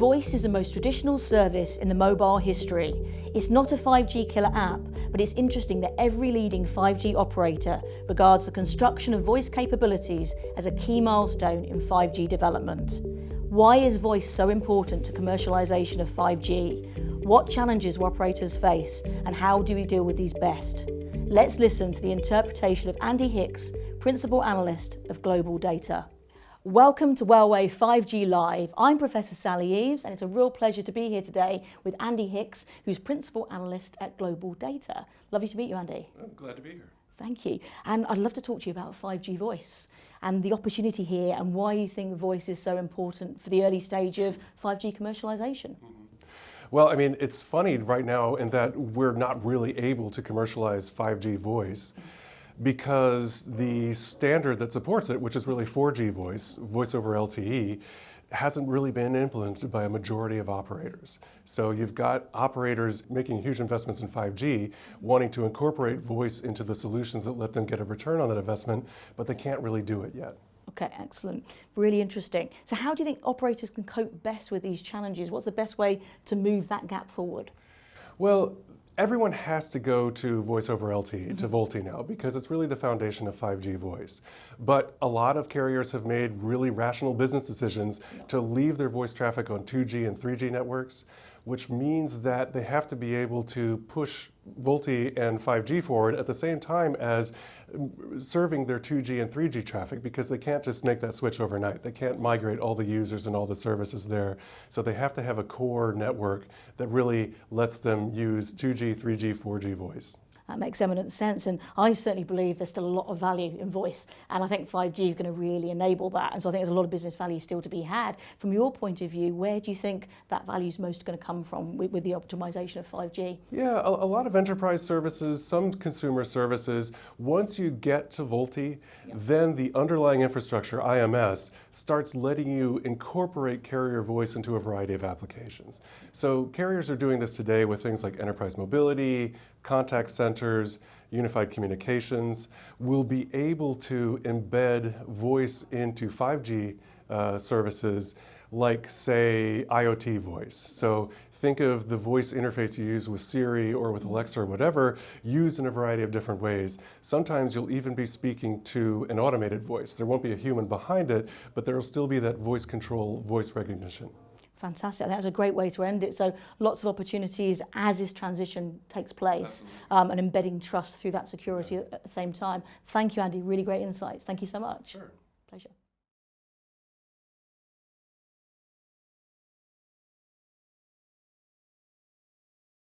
Voice is the most traditional service in the mobile history. It's not a 5G killer app, but it's interesting that every leading 5G operator regards the construction of voice capabilities as a key milestone in 5G development. Why is voice so important to commercialization of 5G? What challenges will operators face, and how do we deal with these best? Let's listen to the interpretation of Andy Hicks, Principal Analyst of Global Data. Welcome to Huawei 5G Live. I'm Professor Sally Eves, and it's a real pleasure to be here today with Andy Hicks, who's Principal Analyst at Global Data. Lovely to meet you, Andy. I'm glad to be here. Thank you. And I'd love to talk to you about 5G voice and the opportunity here and why you think voice is so important for the early stage of 5G commercialization. Well, I mean, it's funny right now in that we're not really able to commercialize 5G voice because the standard that supports it, which is really 4G voice over LTE, hasn't really been implemented by a majority of operators. So you've got operators making huge investments in 5G, wanting to incorporate voice into the solutions that let them get a return on that investment, but they can't really do it yet. Okay, excellent. Really interesting. So how do you think operators can cope best with these challenges? What's the best way to move that gap forward? Well, everyone has to go to voice over LTE, to VoLTE now, because it's really the foundation of 5G voice. But a lot of carriers have made really rational business decisions to leave their voice traffic on 2G and 3G networks, which means that they have to be able to push VoLTE and 5G forward at the same time as serving their 2G and 3G traffic, because they can't just make that switch overnight. They can't migrate all the users and all the services there. So they have to have a core network that really lets them use 2G, 3G, 4G voice. That makes eminent sense, and I certainly believe there's still a lot of value in voice, and I think 5G is going to really enable that, and so I think there's a lot of business value still to be had. From your point of view, where do you think that value is most going to come from with the optimization of 5G? Yeah, a lot of enterprise services, some consumer services. Once you get to VoLTE, then the underlying infrastructure, IMS, starts letting you incorporate carrier voice into a variety of applications. So carriers are doing this today with things like enterprise mobility, contact centers, unified communications. Will be able to embed voice into 5G services like, say, IoT voice. So think of the voice interface you use with Siri or with Alexa or whatever, used in a variety of different ways. Sometimes you'll even be speaking to an automated voice. There won't be a human behind it, but there will still be that voice control, voice recognition. Fantastic. I think that's a great way to end it. So lots of opportunities as this transition takes place and embedding trust through that security at the same time. Thank you, Andy. Really great insights. Thank you so much. Sure. Pleasure.